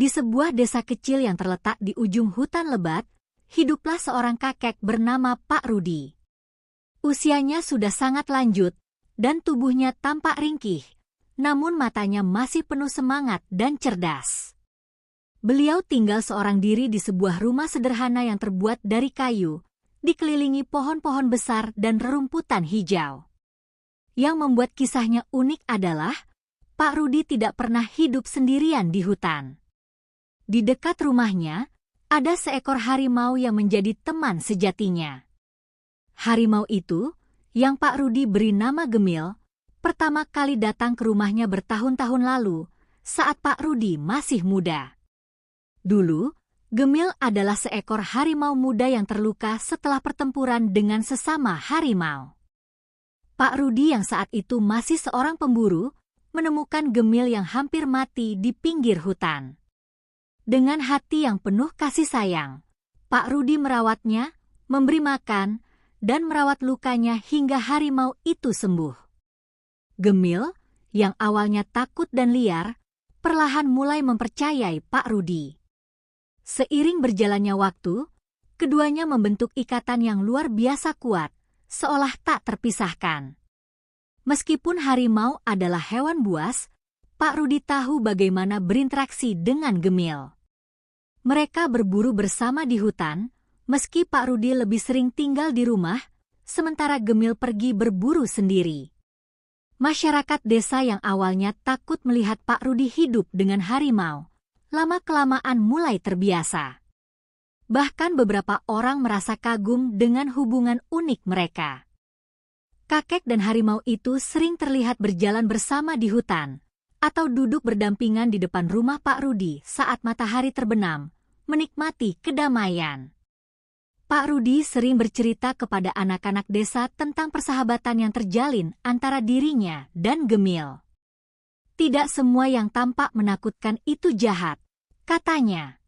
Di sebuah desa kecil yang terletak di ujung hutan lebat, hiduplah seorang kakek bernama Pak Rudi. Usianya sudah sangat lanjut, dan tubuhnya tampak ringkih, namun matanya masih penuh semangat dan cerdas. Beliau tinggal seorang diri di sebuah rumah sederhana yang terbuat dari kayu, dikelilingi pohon-pohon besar dan rerumputan hijau. Yang membuat kisahnya unik adalah, Pak Rudi tidak pernah hidup sendirian di hutan. Di dekat rumahnya, ada seekor harimau yang menjadi teman sejatinya. Harimau itu, yang Pak Rudi beri nama Gemil, pertama kali datang ke rumahnya bertahun-tahun lalu, saat Pak Rudi masih muda. Dulu, Gemil adalah seekor harimau muda yang terluka setelah pertempuran dengan sesama harimau. Pak Rudi yang saat itu masih seorang pemburu, menemukan Gemil yang hampir mati di pinggir hutan. Dengan hati yang penuh kasih sayang, Pak Rudi merawatnya, memberi makan, dan merawat lukanya hingga harimau itu sembuh. Gemil, yang awalnya takut dan liar, perlahan mulai mempercayai Pak Rudi. Seiring berjalannya waktu, keduanya membentuk ikatan yang luar biasa kuat, seolah tak terpisahkan. Meskipun harimau adalah hewan buas, Pak Rudi tahu bagaimana berinteraksi dengan Gemil. Mereka berburu bersama di hutan, meski Pak Rudi lebih sering tinggal di rumah, sementara Gemil pergi berburu sendiri. Masyarakat desa yang awalnya takut melihat Pak Rudi hidup dengan harimau, lama-kelamaan mulai terbiasa. Bahkan beberapa orang merasa kagum dengan hubungan unik mereka. Kakek dan harimau itu sering terlihat berjalan bersama di hutan, atau duduk berdampingan di depan rumah Pak Rudi saat matahari terbenam, menikmati kedamaian. Pak Rudi sering bercerita kepada anak-anak desa tentang persahabatan yang terjalin antara dirinya dan Gemil. Tidak semua yang tampak menakutkan itu jahat, katanya.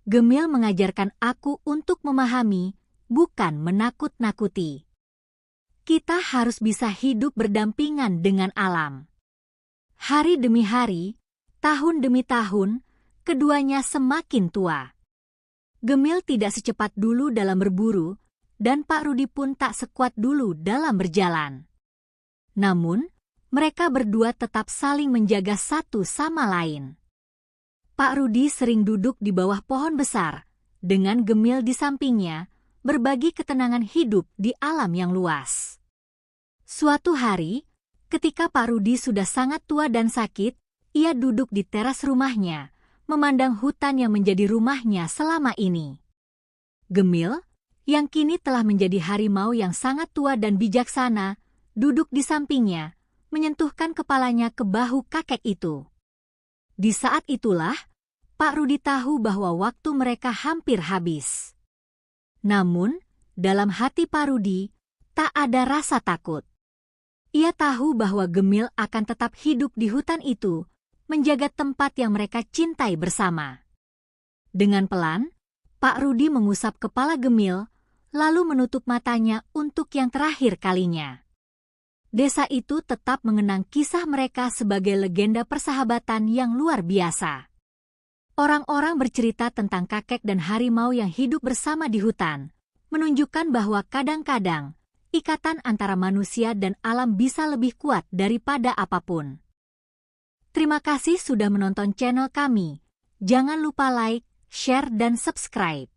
Gemil mengajarkan aku untuk memahami, bukan menakut-nakuti. Kita harus bisa hidup berdampingan dengan alam. Hari demi hari, tahun demi tahun, keduanya semakin tua. Gemil tidak secepat dulu dalam berburu, dan Pak Rudi pun tak sekuat dulu dalam berjalan. Namun, mereka berdua tetap saling menjaga satu sama lain. Pak Rudi sering duduk di bawah pohon besar, dengan Gemil di sampingnya, berbagi ketenangan hidup di alam yang luas. Suatu hari, ketika Pak Rudi sudah sangat tua dan sakit, ia duduk di teras rumahnya, memandang hutan yang menjadi rumahnya selama ini. Gemil, yang kini telah menjadi harimau yang sangat tua dan bijaksana, duduk di sampingnya, menyentuhkan kepalanya ke bahu kakek itu. Di saat itulah, Pak Rudi tahu bahwa waktu mereka hampir habis. Namun, dalam hati Pak Rudi, tak ada rasa takut. Ia tahu bahwa Gemil akan tetap hidup di hutan itu, menjaga tempat yang mereka cintai bersama. Dengan pelan, Pak Rudi mengusap kepala Gemil, lalu menutup matanya untuk yang terakhir kalinya. Desa itu tetap mengenang kisah mereka sebagai legenda persahabatan yang luar biasa. Orang-orang bercerita tentang kakek dan harimau yang hidup bersama di hutan, menunjukkan bahwa kadang-kadang, ikatan antara manusia dan alam bisa lebih kuat daripada apapun. Terima kasih sudah menonton channel kami. Jangan lupa like, share, dan subscribe.